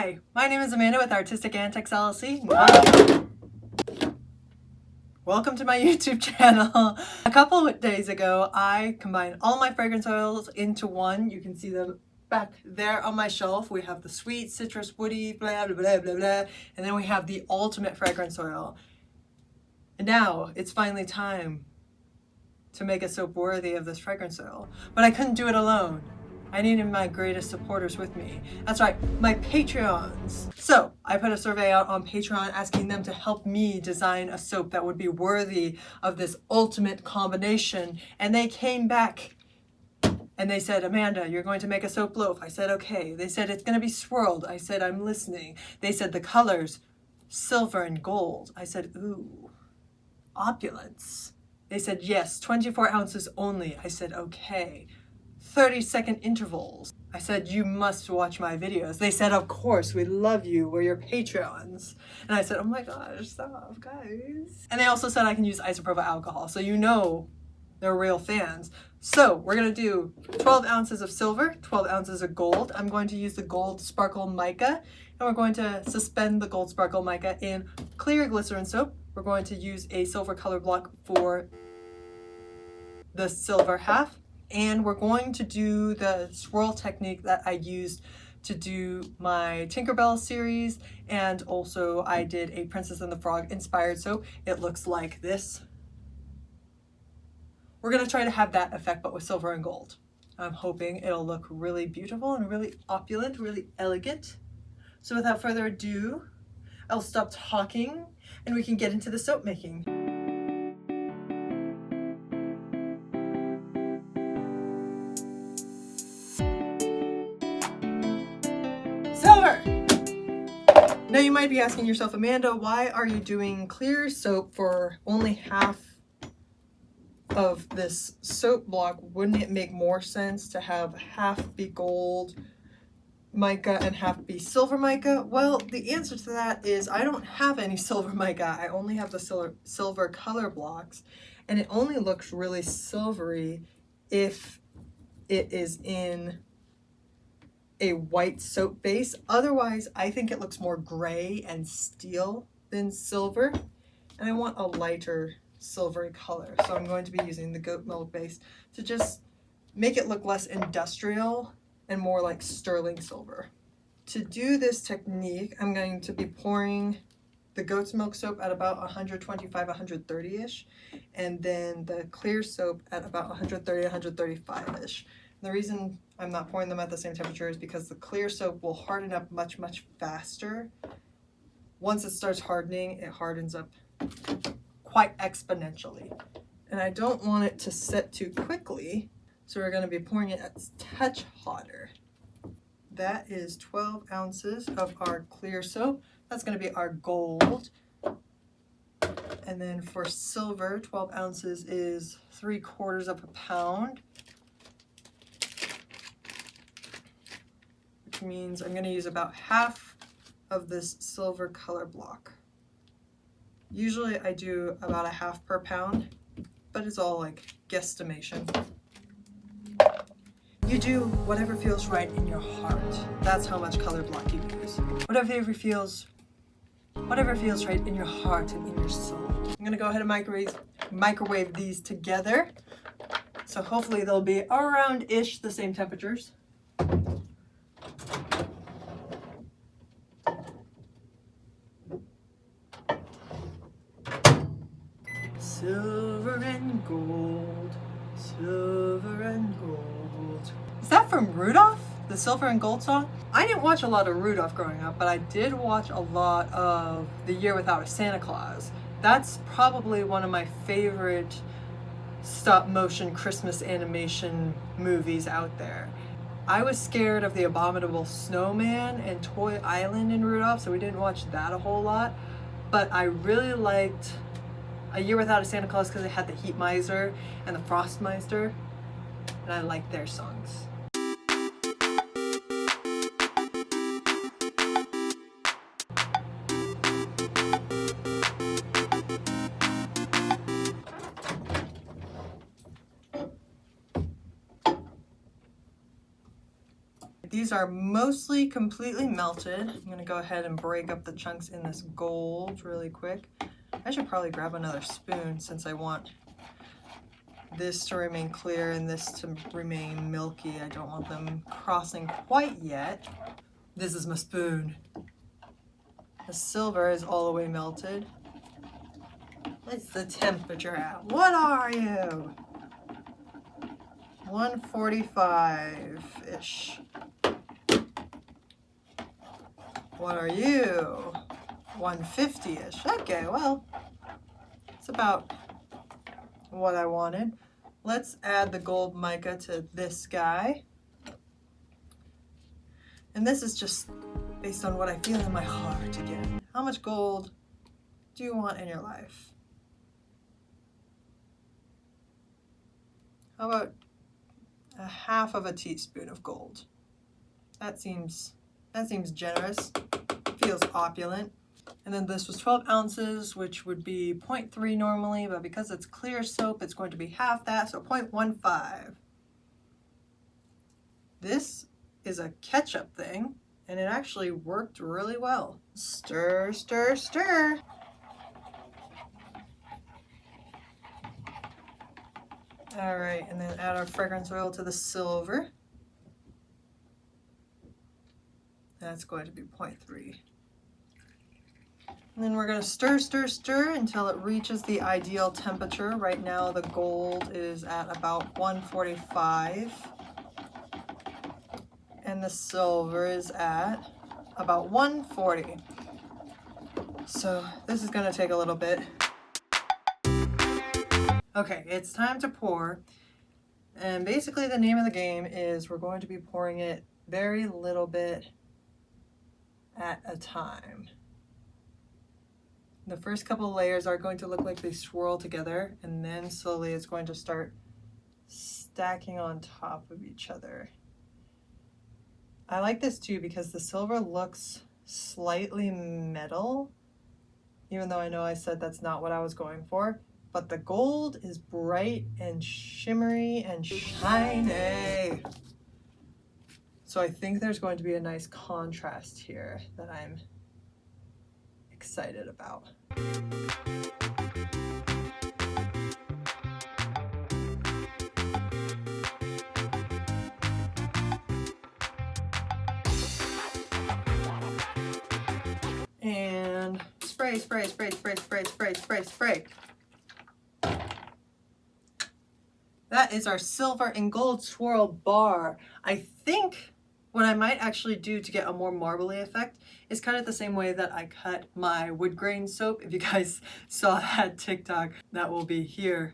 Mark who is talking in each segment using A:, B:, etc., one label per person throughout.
A: Hi, my name is Amanda with Artistic Antics LLC. Welcome to my YouTube channel. A couple of days ago, I combined all my fragrance oils into one. You can see them back there on my shelf. We have the sweet, citrus, woody, blah, blah, blah, blah, blah. And then we have the ultimate fragrance oil. And now it's finally time to make a soap worthy of this fragrance oil. But I couldn't do it alone. I needed my greatest supporters with me. That's right, my Patreons. So I put a survey out on Patreon asking them to help me design a soap that would be worthy of this ultimate combination. And they came back and they said, Amanda, you're going to make a soap loaf. I said, okay. They said, it's gonna be swirled. I said, I'm listening. They said the colors, silver and gold. I said, ooh, opulence. They said, yes, 24 ounces only. I said, okay. 30-second intervals. I said, you must watch my videos. They said, of course, we love you. We're your Patreons. And I said, oh my gosh, stop, guys. And they also said I can use isopropyl alcohol. So you know they're real fans. So we're gonna do 12 ounces of silver, 12 ounces of gold. I'm going to use the gold sparkle mica, and we're going to suspend the gold sparkle mica in clear glycerin soap. We're going to use a silver color block for the silver half. And we're going to do the swirl technique that I used to do my Tinkerbell series, and also I did a Princess and the Frog inspired soap. It looks like this. We're gonna try to have that effect, but with silver and gold. I'm hoping it'll look really beautiful and really opulent, really elegant. So without further ado, I'll stop talking and we can get into the soap making. Silver! Now you might be asking yourself, Amanda, why are you doing clear soap for only half of this soap block? Wouldn't it make more sense to have half be gold mica and half be silver mica? Well, the answer to that is I don't have any silver mica. I only have the silver color blocks, and it only looks really silvery if it is in a white soap base. Otherwise, I think it looks more gray and steel than silver, and I want a lighter silvery color. So I'm going to be using the goat milk base to just make it look less industrial and more like sterling silver. To do this technique, I'm going to be pouring the goat's milk soap at about 125, 130-ish, and then the clear soap at about 130, 135-ish. The reason I'm not pouring them at the same temperature is because the clear soap will harden up much, much faster. Once it starts hardening, it hardens up quite exponentially. And I don't want it to set too quickly, so we're going to be pouring it at a touch hotter. That is 12 ounces of our clear soap. That's going to be our gold. And then for silver, 12 ounces is 3/4 of a pound. Which means I'm going to use about half of this silver color block. Usually I do about a half per pound, but it's all like guesstimation. You do whatever feels right in your heart. That's how much color block you use. Whatever feels right in your heart and in your soul. I'm gonna go ahead and microwave these together. So hopefully they'll be around-ish the same temperatures. Silver and gold, silver and gold. Is that from Rudolph? The Silver and Gold song? I didn't watch a lot of Rudolph growing up, but I did watch a lot of The Year Without a Santa Claus. That's probably one of my favorite stop motion Christmas animation movies out there. I was scared of The Abominable Snowman and Toy Island in Rudolph, so we didn't watch that a whole lot, but I really liked A Year Without a Santa Claus because it had the Heat Miser and the Frost Meister, and I liked their songs. These these are mostly completely melted. I'm gonna go ahead and break up the chunks in this gold really quick. I should probably grab another spoon since I want this to remain clear and this to remain milky. I don't want them crossing quite yet. This is my spoon. The silver is all the way melted. What's the temperature at? What are you? 145-ish. What are you? 150-ish. Okay, well, it's about what I wanted. Let's add the gold mica to this guy. And this is just based on what I feel in my heart again. How much gold do you want in your life? How about a half of a teaspoon of gold? That seems generous. Feels opulent. And then this was 12 ounces, which would be 0.3 normally, but because it's clear soap, it's going to be half that, so 0.15. This is a ketchup thing, and it actually worked really well. Stir, stir, stir. All right, and then add our fragrance oil to the silver. That's going to be 0.3. And then we're going to stir, stir, stir until it reaches the ideal temperature. Right now the gold is at about 145. And the silver is at about 140. So this is going to take a little bit. Okay, it's time to pour. And basically the name of the game is we're going to be pouring it very little bit at a time. The first couple layers are going to look like they swirl together, and then slowly it's going to start stacking on top of each other. I like this too because the silver looks slightly metal, even though I know I said that's not what I was going for. But the gold is bright and shimmery and shiny. So I think there's going to be a nice contrast here that I'm excited about. And spray, spray, spray, spray, spray, spray, spray, spray. That is our silver and gold swirl bar. I think what I might actually do to get a more marbly effect is cut it the same way that I cut my wood grain soap. If you guys saw that TikTok, that will be here,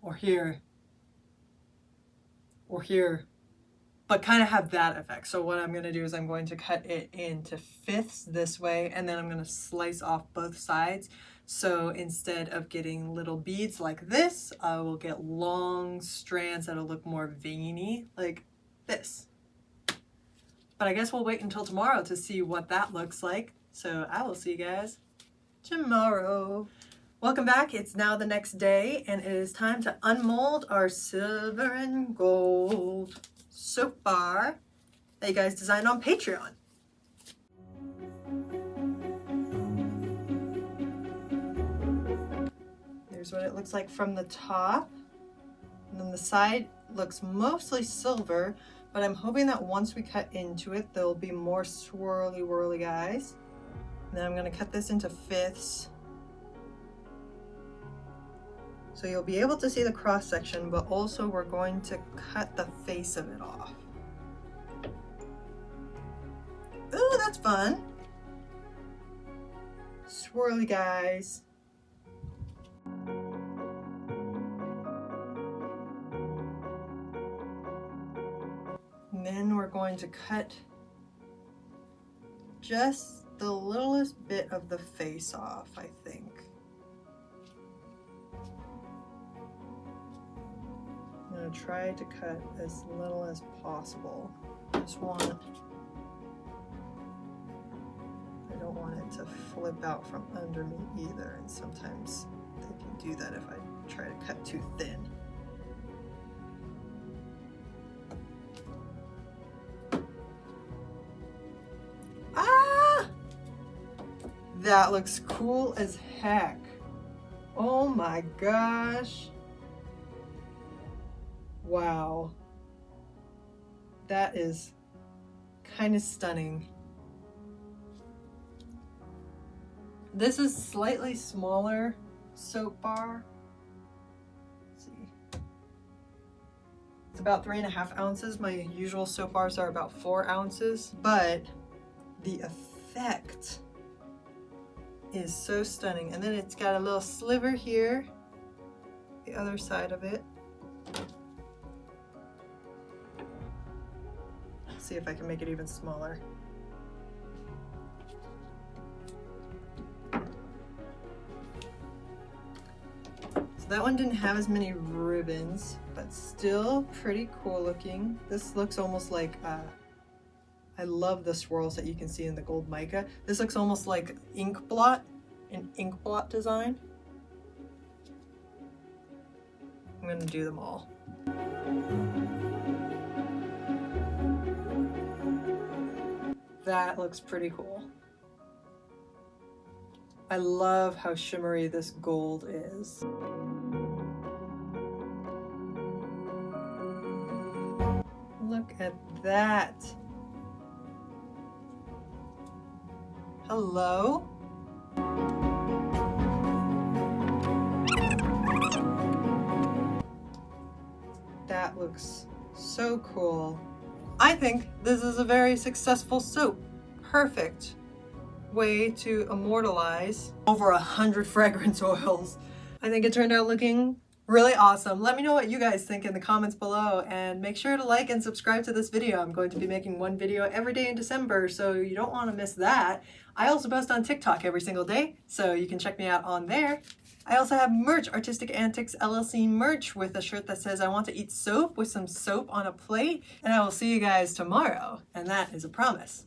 A: or here, or here, but kind of have that effect. So what I'm going to do is I'm going to cut it into fifths this way, and then I'm going to slice off both sides. So instead of getting little beads like this, I will get long strands that'll look more veiny like this. But I guess we'll wait until tomorrow to see what that looks like. So I will see you guys tomorrow. Welcome back. It's now the next day and it is time to unmold our silver and gold soap bar that you guys designed on Patreon. Here's what it looks like from the top. And then the side looks mostly silver, but I'm hoping that once we cut into it, there'll be more swirly whirly guys. And then I'm going to cut this into fifths. So you'll be able to see the cross section, but also we're going to cut the face of it off. Ooh, that's fun. Swirly guys. And then we're going to cut just the littlest bit of the face off, I think. I'm going to try to cut as little as possible. I don't want it to flip out from under me either, and sometimes they can do that if I try to cut too thin. That looks cool as heck. Oh my gosh. Wow. That is kind of stunning. This is slightly smaller soap bar. Let's see. It's about 3.5 ounces. My usual soap bars are about 4 ounces, but the effect is so stunning. And then it's got a little sliver here, the other side of it. Let's see if I can make it even smaller. So that one didn't have as many ribbons, but still pretty cool looking. This looks almost like I love the swirls that you can see in the gold mica. This looks almost like ink blot, an ink blot design. I'm gonna do them all. That looks pretty cool. I love how shimmery this gold is. Look at that. Hello? That looks so cool. I think this is a very successful soap. Perfect way to immortalize over 100 fragrance oils. I think it turned out looking really awesome. Let me know what you guys think in the comments below, and make sure to like and subscribe to this video. I'm going to be making one video every day in December, so you don't want to miss that. I also post on TikTok every single day, so you can check me out on there. I also have merch, Artistic Antics LLC merch, with a shirt that says I want to eat soap with some soap on a plate, and I will see you guys tomorrow, and that is a promise.